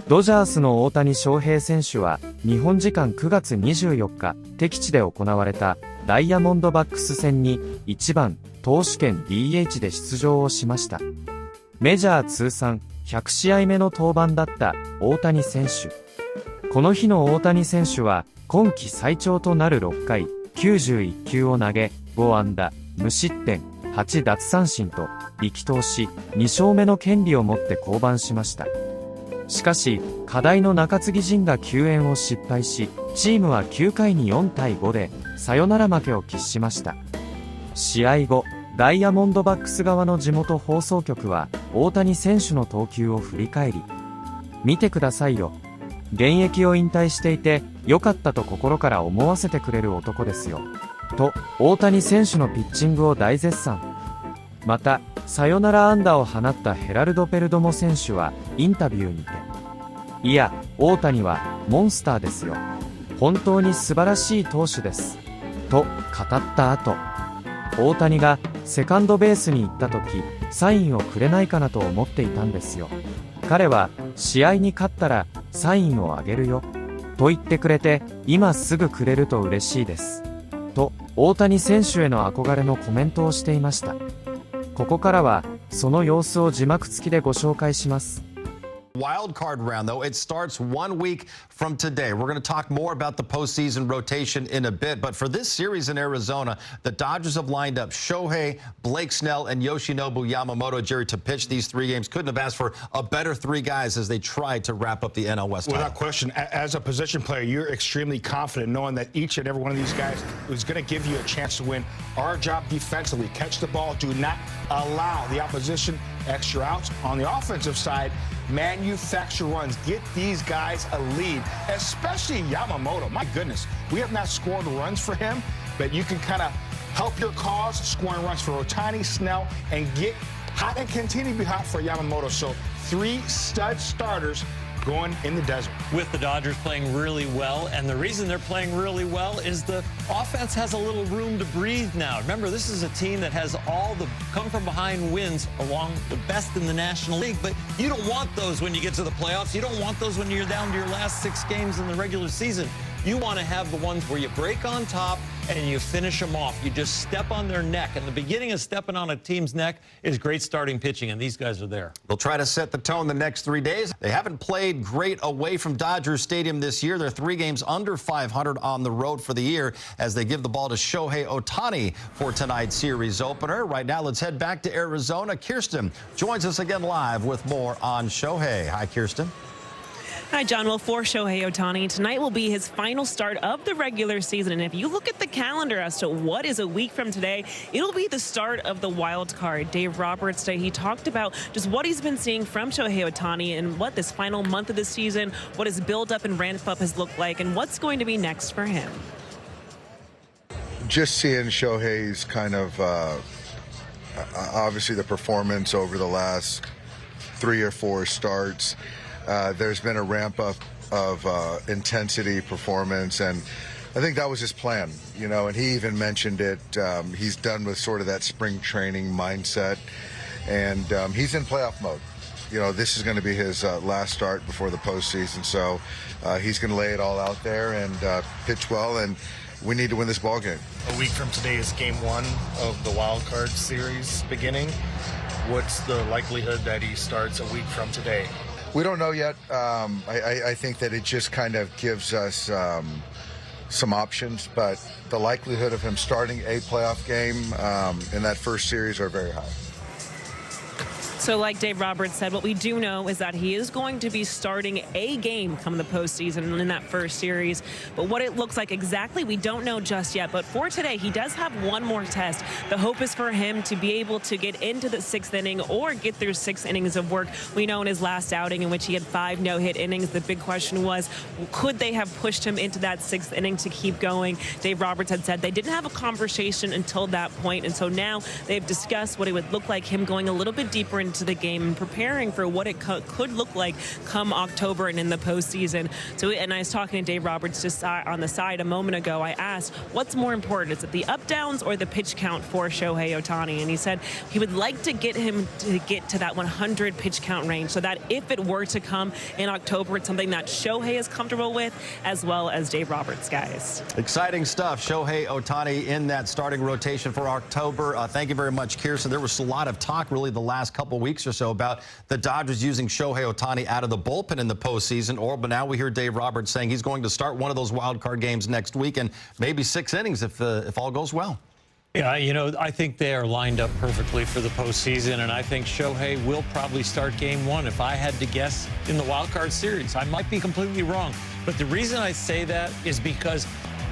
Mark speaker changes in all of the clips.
Speaker 1: ドジャースの大谷翔平選手は日本時間9月24日敵地で行われたダイヤモンドバックス戦に1番投手兼 DH で出場をしました。メジャー通算100試合目の登板だった大谷選手。この日の大谷選手は今季最長となる6回91球を投げ5安打無失点8奪三振と力投し2勝目の権利を持って降板しました。しかし課題の中継ぎ陣が救援を失敗しチームは9回に4対5でサヨナラ負けを喫しました。試合後ダイヤモンドバックス側の地元放送局は大谷選手の投球を振り返り、見てくださいよ、現役を引退していてよかったと心から思わせてくれる男ですよと大谷選手のピッチングを大絶賛。またサヨナラ安打を放ったヘラルド・ペルドモ選手はインタビューにて、いや大谷はモンスターですよ、本当に素晴らしい投手ですと語った後、大谷がセカンドベースに行った時サインをくれないかなと思っていたんですよ、彼は試合に勝ったらサインをあげるよと言ってくれて今すぐくれると嬉しいですと大谷選手への憧れのコメントをしていました。ここからはその様子を字幕付きでご紹介します。
Speaker 2: Wild card round, though, it starts 1 week from today. We're going to talk more about the postseason rotation in a bit, but for this series in Arizona, the Dodgers have lined up Shohei, Blake Snell, and Yoshinobu Yamamoto, Jerry, to pitch these 3 games. Couldn't have asked for a better 3 guys as they tried to wrap up the NL West title.
Speaker 3: Without question, as a position player, you're extremely confident knowing that each and every one of these guys is going to give you a chance to win. Our job defensively, catch the ball, do not allow the opposition extra outs. On the offensive side, manufacture runs, get these guys a lead, especially Yamamoto. My goodness, we have not scored runs for him, but you can kind of help your cause scoring runs for Ohtani, Snell, and get hot and continue to be hot for Yamamoto. So 3 stud starters going in the desert.
Speaker 4: With the Dodgers playing really well, and the reason they're playing really well is the offense has a little room to breathe now. Remember, this is a team that has all the come-from-behind wins along the best in the National League, but you don't want those when you get to the playoffs. You don't want those when you're down to your last 6 games in the regular season. You want to have the ones where you break on top and you finish them off. You just step on their neck. And the beginning of stepping on a team's neck is great starting pitching, and these guys are there.
Speaker 2: They'll try to set the tone the next 3 days. They haven't played great away from Dodger Stadium this year. They're 3 games under 500 on the road for the year as they give the ball to Shohei Ohtani for tonight's series opener. Right now, let's head back to Arizona. Kirsten joins us again live with more on Shohei. Hi, Kirsten.
Speaker 5: Hi, John. Well, for Shohei Ohtani, tonight will be his final start of the regular season. And if you look at the calendar as to what is a week from today, it'll be the start of the wild card. Dave Roberts, he talked about just what he's been seeing from Shohei Ohtani and what this final month of the season, what his build-up and ramp-up has looked like, and what's going to be next for him.
Speaker 6: Just seeing Shohei's kind of, obviously the performance over the last 3 or 4 starts. There's been a ramp up of intensity, performance, and I think that was his plan, you know, and he even mentioned it. He's done with sort of that spring training mindset, and he's in playoff mode. You know, this is going to be his last start before the postseason, so he's going to lay it all out there and pitch well, and we need to win this ball game.
Speaker 7: A week from today is game 1 of the wild card series beginning. What's the likelihood that he starts a week from today?
Speaker 6: We don't know yet. I think that it just kind of gives us some options, but the likelihood of him starting a playoff game in that first series are very high.
Speaker 5: So like Dave Roberts said, what we do know is that he is going to be starting a game come the postseason in that first series. But what it looks like exactly, we don't know just yet. But for today, he does have one more test. The hope is for him to be able to get into the 6th inning or get through 6 innings of work. We know in his last outing in which he had 5 no-hit innings, the big question was, could they have pushed him into that 6th inning to keep going? Dave Roberts had said they didn't have a conversation until that point. And so now they've discussed what it would look like him going a little bit deeper into into the game and preparing for what it could look like come October and in the postseason. So, and I was talking to Dave Roberts just on the side a moment ago. I asked, what's more important? Is it the up downs or the pitch count for Shohei Ohtani? And he said he would like to get him to get to that 100 pitch count range so that if it were to come in October, it's something that Shohei is comfortable with, as well as Dave Roberts, guys.
Speaker 2: Exciting stuff. Shohei Ohtani in that starting rotation for October. Thank you very much, Kirsten. There was a lot of talk really the last couple weeks or so about the Dodgers using Shohei Ohtani out of the bullpen in the postseason. But now we hear Dave Roberts saying he's going to start one of those wild card games next week and maybe 6 innings if all goes well.
Speaker 4: Yeah, you know, I think they are lined up perfectly for the postseason, and I think Shohei will probably start game 1 if I had to guess in the wild card series. I might be completely wrong, but the reason I say that is because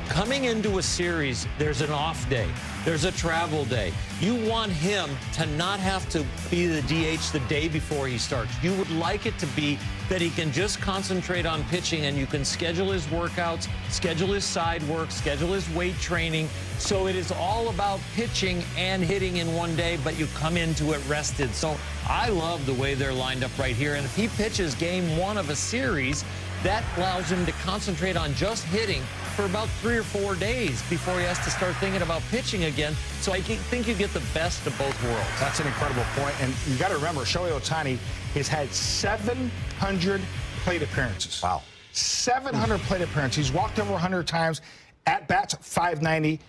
Speaker 4: coming into a series, there's an off day. There's a travel day. You want him to not have to be the DH the day before he starts. You would like it to be that he can just concentrate on pitching and you can schedule his workouts, schedule his side work, schedule his weight training. So it is all about pitching and hitting in one day, but you come into it rested. So I love the way they're lined up right here. And if he pitches game 1 of a series, that allows him to concentrate on just hitting for about 3 or 4 days before he has to start thinking about pitching again. So I think you get the best of both worlds.
Speaker 3: That's an incredible point. And you got to remember, Shohei Ohtani has had 700 plate appearances.
Speaker 2: Wow.
Speaker 3: 700 plate appearances. He's walked over 100 times. At bats, 590.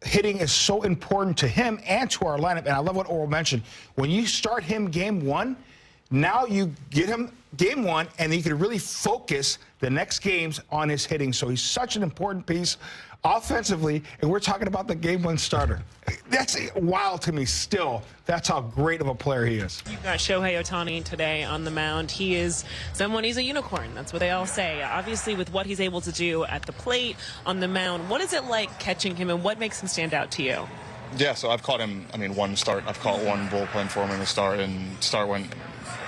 Speaker 3: Hitting is so important to him and to our lineup. And I love what Oral mentioned. When you start him game 1, now you get him game 1, and he can really focus the next games on his hitting. So he's such an important piece offensively, and we're talking about the game 1 starter. That's wild to me still. That's how great of a player he is.
Speaker 5: You've got Shohei Ohtani today on the mound. He is someone, he's a unicorn. That's what they all say. Obviously, with what he's able to do at the plate, on the mound, what is it like catching him, and what makes him stand out to you?
Speaker 8: Yeah, so I've caught him, one start. I've caught one bullpen for him in the start, and start went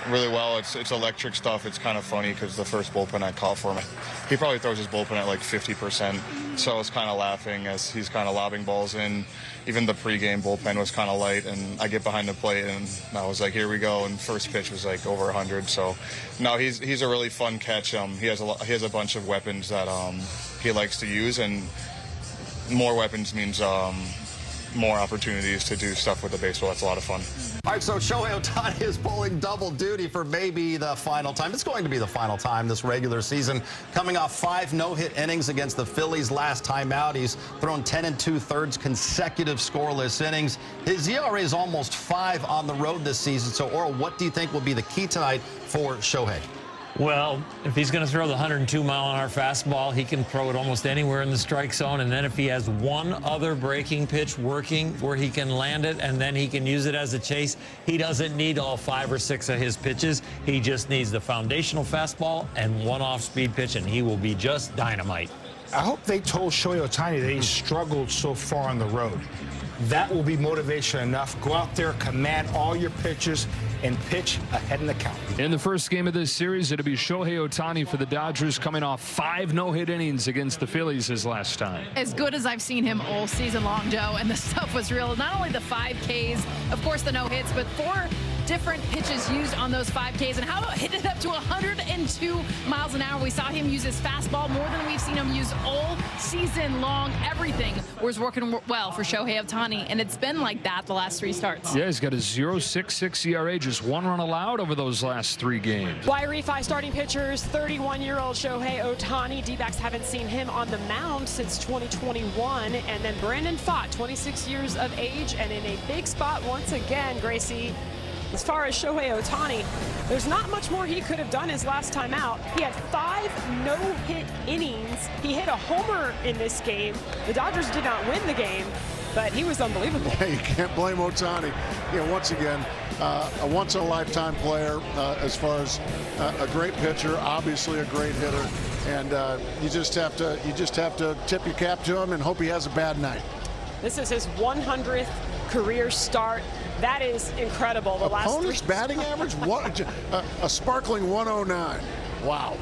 Speaker 8: really well. It's electric stuff. It's kind of funny because the first bullpen I caught for him, he probably throws his bullpen at like 50%. So I was kind of laughing as he's kind of lobbing balls in. Even the pregame bullpen was kind of light, and I get behind the plate, and I was like, here we go. And first pitch was like over 100. So no, he's a really fun catch. He has a bunch of weapons that he likes to use, and more weapons means more opportunities to do stuff with the baseball. That's a lot of fun.
Speaker 2: All right, so Shohei Ohtani is pulling double duty for maybe the final time. It's going to be the final time this regular season. Coming off 5 no-hit innings against the Phillies last time out. He's thrown 10 2/3 consecutive scoreless innings. His ERA is almost 5 on the road this season. So, Oral, what do you think will be the key tonight for Shohei?
Speaker 4: Well, if he's going to throw the 102-mile-an-hour fastball, he can throw it almost anywhere in the strike zone. And then if he has one other breaking pitch working where he can land it and then he can use it as a chase, he doesn't need all 5 or 6 of his pitches. He just needs the foundational fastball and one off-speed pitch, and he will be just dynamite.
Speaker 3: I hope they told Shohei Ohtani that he struggled so far on the road. That will be motivation enough. Go out there, command all your pitches, and pitch ahead in the count.
Speaker 9: In the first game of this series, it'll be Shohei Ohtani for the Dodgers, coming off 5 no-hit innings against the Phillies his last time.
Speaker 10: As good as I've seen him all season long, Joe, and the stuff was real. Not only the 5 Ks, of course the no-hits, but 4 different pitches used on those 5 Ks. And how about hitting it up to 102 miles an hour? We saw him use his fastball more than we've seen him use all season long. Everything was working well for Shohei Ohtani, and it's been like that the last 3 starts.
Speaker 9: Yeah, he's got a 0.66 ERA, just 1 run allowed over those last 3 games.
Speaker 11: Why refi starting pitchers, 31-year-old Shohei Ohtani. D-backs haven't seen him on the mound since 2021. And then Brandon Pfaadt, 26 years of age, and in a big spot once again, Gracie. As far as Shohei Ohtani, there's not much more he could have done his last time out. He had 5 no-hit innings. He hit a homer in this game. The Dodgers did not win the game, but he was unbelievable.
Speaker 12: Yeah, you can't blame Ohtani. You know, once again, a once-in-a-lifetime player as far as a great pitcher, obviously a great hitter, and you just have to tip your cap to him and hope he has a bad night.
Speaker 11: This is his 100th career start. That is incredible. The
Speaker 12: Opponent's
Speaker 11: last 3
Speaker 12: batting average, a sparkling 109. Wow.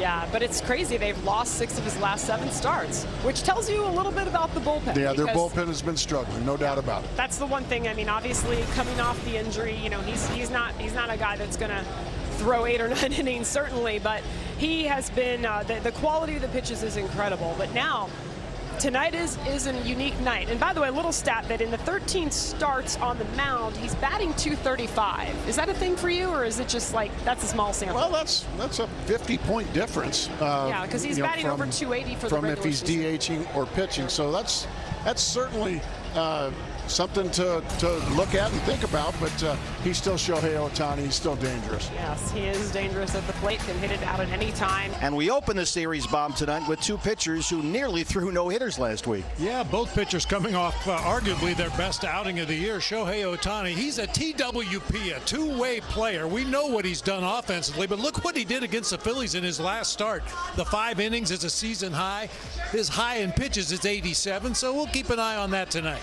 Speaker 11: Yeah, but it's crazy. They've lost 6 of his last 7 starts, which tells you a little bit about the bullpen.
Speaker 12: Yeah, their bullpen has been struggling, no doubt about it.
Speaker 11: That's the one thing. I mean, obviously, coming off the injury, you know, he's not a guy that's going to throw 8 or 9 innings, certainly, but he has been the quality of the pitches is incredible. But now, tonight is a unique night. And by the way, a little stat that in the 13 starts on the mound, he's batting .235. Is that a thing for you, or is it just like that's a small sample?
Speaker 12: Well, that's a 50-point difference.
Speaker 11: Yeah, because he's batting over .280 for the regular
Speaker 12: if he's
Speaker 11: season.
Speaker 12: DHing or pitching. So that's certainly something to look at and think about, but he's still Shohei Ohtani. He's still dangerous.
Speaker 11: Yes, he is dangerous at the plate, can hit it out at any time.
Speaker 13: And we open the series bomb tonight with 2 pitchers who nearly threw no-hitters last week.
Speaker 14: Yeah, both pitchers coming off arguably their best outing of the year. Shohei Ohtani, he's a TWP, a two-way player. We know what he's done offensively, but look what he did against the Phillies in his last start. The 5 innings is a season high. His high in pitches is 87, so we'll keep an eye on that tonight.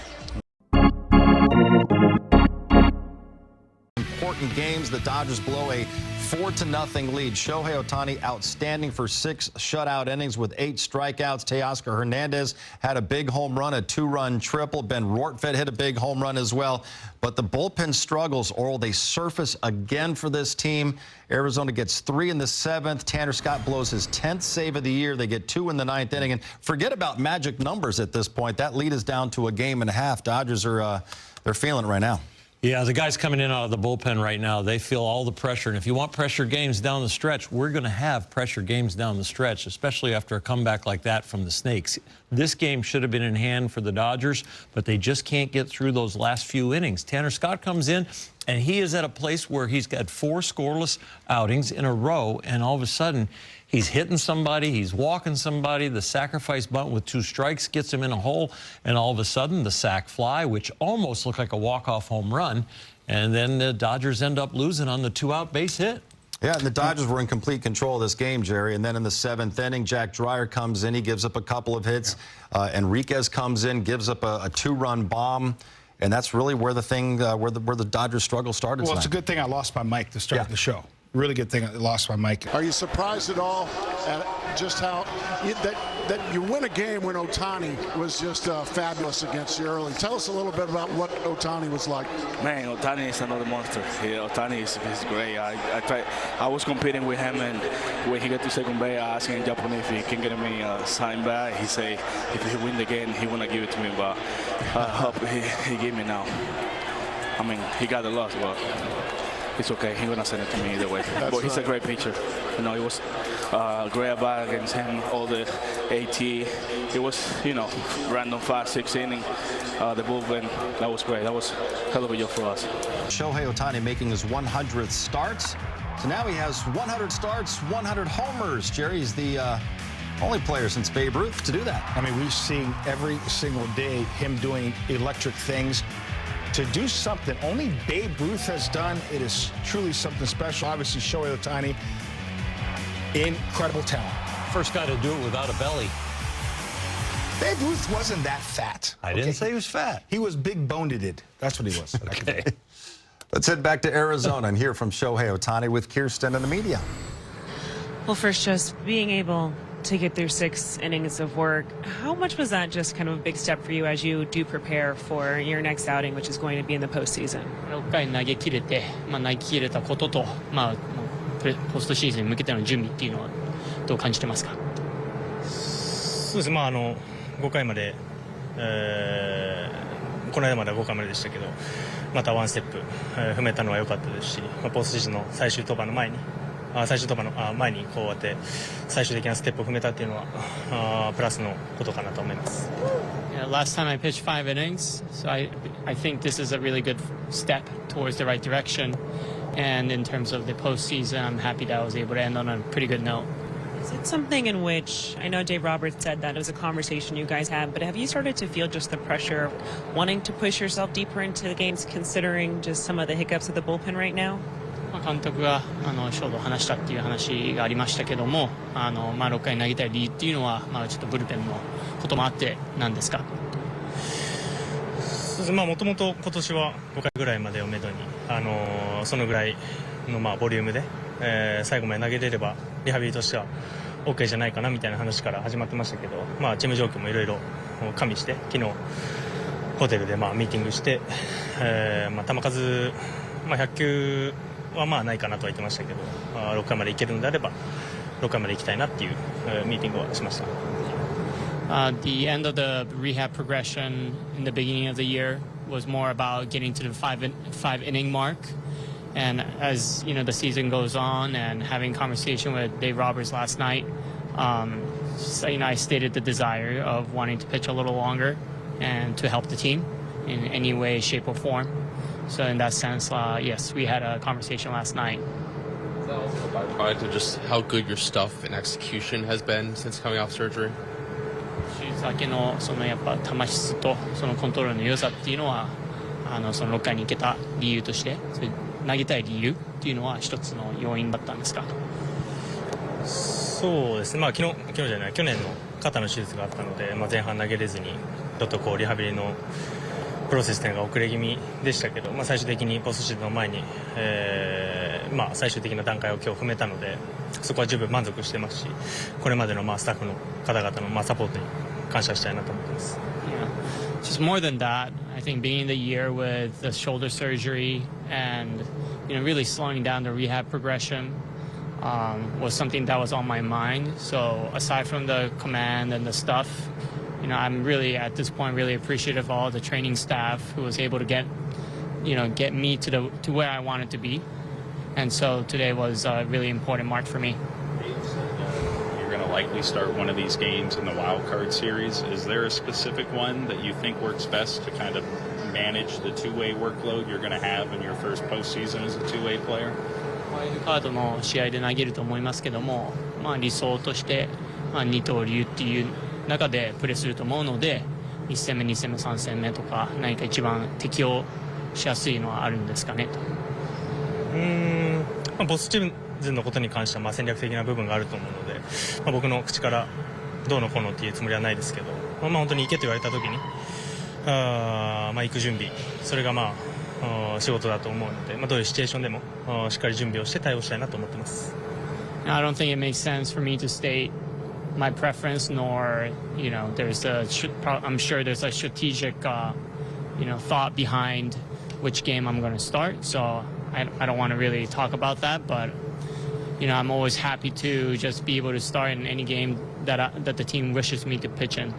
Speaker 2: Important games, the Dodgers blow a 4-0 lead. Shohei Ohtani outstanding for 6 shutout innings with 8 strikeouts. Teoscar Hernandez had a big home run, a 2-run triple. Ben Rortvedt hit a big home run as well. But the bullpen struggles, Oral, they surface again for this team. Arizona gets 3 in the 7th. Tanner Scott blows his 10th save of the year. They get 2 in the 9th inning. And forget about magic numbers at this point. That lead is down to a game and a half. Dodgers are they're feeling it right now.
Speaker 4: Yeah, the guys coming in out of the bullpen right now, they feel all the pressure. And if you want pressure games down the stretch, we're going to have pressure games down the stretch, especially after a comeback like that from the Snakes. This game should have been in hand for the Dodgers, but they just can't get through those last few innings. Tanner Scott comes in, and he is at a place where he's got 4 scoreless outings in a row, and all of a sudden, he's hitting somebody, he's walking somebody, the sacrifice bunt with 2 strikes gets him in a hole, and all of a sudden the sac fly, which almost looked like a walk-off home run, and then the Dodgers end up losing on the 2-out base hit.
Speaker 2: Yeah, and the Dodgers were in complete control of this game, Jerry. And then in the 7th inning, Jack Dreyer comes in, he gives up a couple of hits. Enriquez comes in, gives up a 2-run bomb. And that's really where the thing, where the Dodgers struggle started.
Speaker 3: Well, it's a good thing I lost my mic to start the show. Really good thing I lost my mic.
Speaker 12: Are you surprised at all at just how that you win a game when Ohtani was just fabulous against you early? Tell us a little bit about what Ohtani was like.
Speaker 15: Man, Ohtani is another monster. Ohtani is great. I was competing with him, and when he got to second base, I asked him in Japanese if he can get me a sign back. He said if he win the game, he wanna give it to me, but I hope he gave me now. I mean, he got the loss, but it's okay. He's gonna send it to me either way. But he's a great pitcher. You know, it was great at bat against him. All the AT. It was, you know, random 5-6 inning. The bullpen. That was great. That was a hell of a job for us.
Speaker 2: Shohei Ohtani making his 100th starts. So now he has 100 starts, 100 homers. Jerry's the only player since Babe Ruth to do that.
Speaker 3: I mean, we've seen every single day him doing electric things. To do something only Babe Ruth has done, it is truly something special. Obviously, Shohei Ohtani, incredible talent.
Speaker 4: First guy to do it without a belly.
Speaker 3: Babe Ruth wasn't that fat.
Speaker 4: I didn't say he was fat.
Speaker 3: He was big-boned-ed. That's what he was.
Speaker 2: Okay. Let's head back to Arizona and hear from Shohei Ohtani with Kirsten and the media.
Speaker 5: Well, first, just being able to get through 6 innings of work, how much was that just kind of a big step for you as you do prepare for your next outing, which is going to be in the postseason?
Speaker 16: 6回投げ切れて、投げ切れたことと、ポストシーズンに向けての準備っていうのはどう感じてますか？
Speaker 17: そうですね、5回まで、この間までは5回まででしたけど、またワンステップ、踏めたのは良かったですし、ポストシーズンの最終登板の前にこうやって最終的なステップを踏めたっていうのはプラスのことかなと思います。
Speaker 16: Yeah, last time I pitched 5 innings, so I think this is a really good step towards the right direction. And in terms of the postseason, I'm happy that I was able to end on a pretty good note.
Speaker 5: Is it something in which, I know Dave Roberts said that it was a conversation you guys had, but have you started to feel just the pressure of wanting to push yourself deeper into the games, considering just some of the hiccups of the bullpen right now?
Speaker 16: 監督が勝負を話したっていう話がありましたけども、6回投げたい理由っていうのは、ちょっとブルペンのこともあってなんですか？
Speaker 17: もともと今年は5回ぐらいまでをめどに、そのぐらいのボリュームで、最後まで投げれればリハビリとしては OK じゃないかなみたいな話から始まってましたけど、チーム状況もいろいろ加味して昨日ホテルでミーティングして、球数、100球はないかなとは言ってましたけど、6回までいけるのであれば6回まで行きたいなっていうミーティングをしました。
Speaker 16: The end of the rehab progression in the beginning of the year was more about getting to the five inning mark, and as you know the season goes on, and having conversation with Dave Roberts last night, I stated the desire of wanting to pitch a little longer and to help the team in any way, shape, or form. So in that sense, yes, we had a conversation last night.
Speaker 18: To just how good your stuff and execution has been since coming off surgery.
Speaker 16: 手術明けのそのやっぱ球質とそのコントロールの良さっていうのはその6回に行けた理由として、それ投げたい理由っていうのは一つの要因だったんですか？
Speaker 17: そうですね。昨日じゃない去年の肩の手術があったので、前半投げれずにちょっとリハビリのプロセスというのが遅れ気味でしたけど、最終的にポストシーズンの前に、最終的な段階を今日踏めたので、そこは十分満足してますし、これまでのスタッフの方々のサポートに感謝したいなと思ってます。
Speaker 16: Yeah. Just more than that, I think beginning the year with the shoulder surgery and really slowing down the rehab progression was something that was on my mind. So aside from the command and the stuff, I'm really at this point really appreciative of all the training staff who was able to get me to where I wanted to be, and so today was a really important mark for me.
Speaker 19: You're going to likely start one of these games in the wild card series. Is there a specific one that you think works best to kind of manage the two-way workload you're going to have in your first postseason as a two-way player?
Speaker 16: ワイルドカードの試合で投げると思いますけども、理想として二刀流っていう中でプレーすると思うので、1戦目2戦目3戦目とか何か一番適応しやすいのはあるんですかねと。
Speaker 17: ボスチーズのことに関しては戦略的な部分があると思うので、僕の口からどうのこうのっていうつもりはないですけど、本当に行けと言われた時に行く準備、それが仕事だと思うので、どういうシチュエーションでもしっかり準備をして対応したいなと思ってます。
Speaker 16: I don't think it makes sense for me to state my preference, nor I'm sure there's a strategic thought behind which game I'm going to start. So I don't want to really talk about that, but I'm always happy to just be able to start in any game that the team wishes me to pitch in.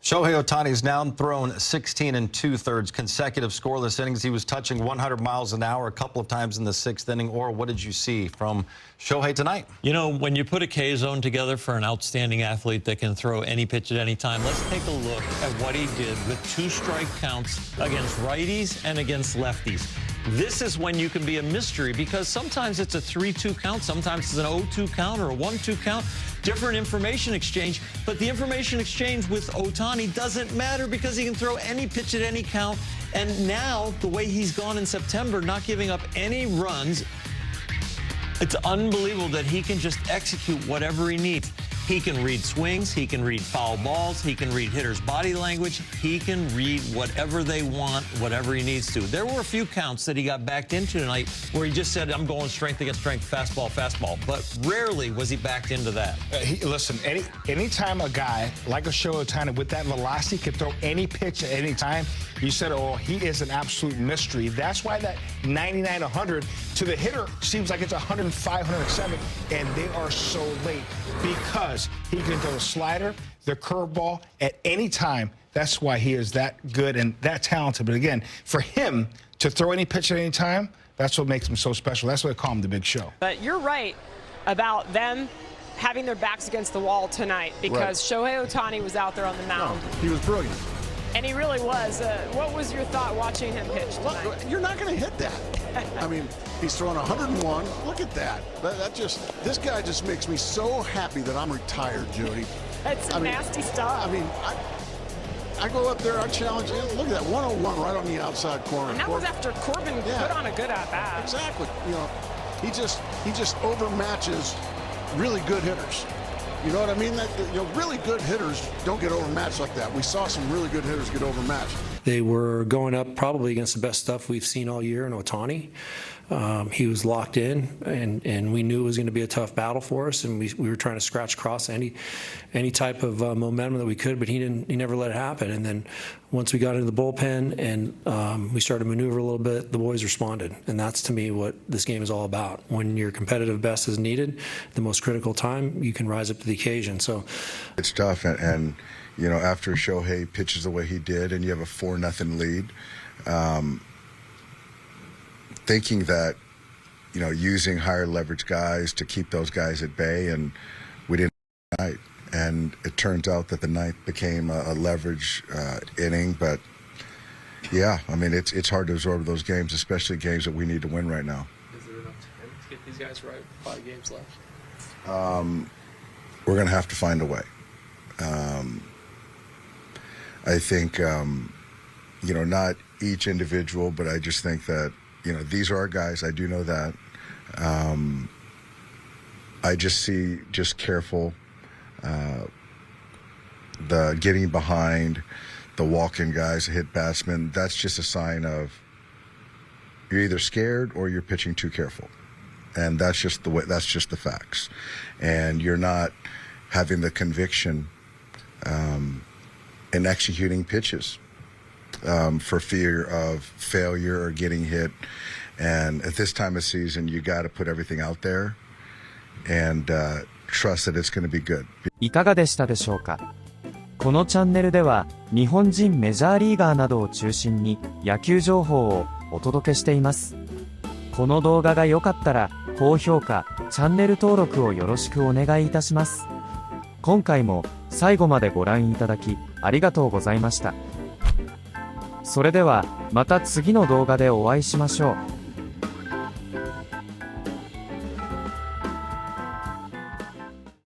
Speaker 2: Shohei Ohtani's now thrown 16 2/3 consecutive scoreless innings. He was touching 100 miles an hour a couple of times in the 6th inning. Or what did you see from Shohei tonight?
Speaker 4: When you put a K-zone together for an outstanding athlete that can throw any pitch at any time, let's take a look at what he did with 2 strike counts against righties and against lefties. This is when you can be a mystery, because sometimes it's a 3-2 count, sometimes it's an 0-2 count or a 1-2 count. Different information exchange, but the information exchange with Ohtani doesn't matter because he can throw any pitch at any count. And now, the way he's gone in September, not giving up any runs, it's unbelievable that he can just execute whatever he needs. He can read swings, he can read foul balls, he can read hitters' body language, he can read whatever they want, whatever he needs to. There were a few counts that he got backed into tonight where he just said, I'm going strength against strength, fastball, fastball. But rarely was he backed into that.
Speaker 3: Listen, anytime a guy like a Shohei Ohtani with that velocity can throw any pitch at any time, you said, oh, he is an absolute mystery. That's why that 99-100 to the hitter seems like it's 105, 107, and they are so late because he can throw the slider, the curveball at any time. That's why he is that good and that talented. But again, for him to throw any pitch at any time, that's what makes him so special. That's why I call him the Big Show.
Speaker 11: But you're right about them having their backs against the wall tonight because Shohei Ohtani was out there on the mound.
Speaker 12: No, he was brilliant.
Speaker 11: And he really was. What was your thought watching him pitch tonight?
Speaker 12: Look, you're not going to hit that. I mean, he's throwing 101. Look at that. This guy just makes me so happy that I'm retired, Jody.
Speaker 11: That's nasty stuff.
Speaker 12: I mean, I go up there, I challenge him. Look at that, 101 right on the outside corner.
Speaker 11: And that was after Corbin put on a good at-bat.
Speaker 12: Exactly. He just overmatches really good hitters. You know what I mean? Really good hitters don't get overmatched like that. We saw some really good hitters get overmatched.
Speaker 20: They were going up probably against the best stuff we've seen all year in Ohtani. he was locked in, and we knew it was going to be a tough battle for us, and we were trying to scratch across any type of momentum that we could, but he never let it happen. And then once we got into the bullpen and we started to maneuver a little bit, the boys responded, and that's to me what this game is all about. When your competitive best is needed, the most critical time, you can rise up to the occasion. So
Speaker 6: it's tough, and you know, after Shohei pitches the way he did, and you have a 4-0 lead. Thinking that, you know, using higher leverage guys to keep those guys at bay, and we didn't tonight. And it turns out that the ninth became a leverage inning. But yeah, I mean, it's hard to absorb those games, especially games that we need to win right now.
Speaker 18: Is there enough time to get these guys right? 5 games left.
Speaker 6: We're going to have to find a way. I think, you know, not each individual, but I just think that, you know, these are our guys. I do know that. I just see just careful, the getting behind, the walk-in guys, the hit batsmen. That's just a sign of you're either scared or you're pitching too careful, and that's just the way. That's just the facts, and you're not having the conviction in executing pitches. For fear of failure or getting hit. And at this time of season, you got to put everything out there and trust that it's going to be good.
Speaker 1: いかがでしたでしょうか。このチャンネルでは日本人メジャーリーガーなどを中心に野球情報をお届けしています。この動画が良かったら高評価、チャンネル登録をよろしくお願いいたします。今回も最後までご覧いただきありがとうございました。それではまた次の動画でお会いしましょう。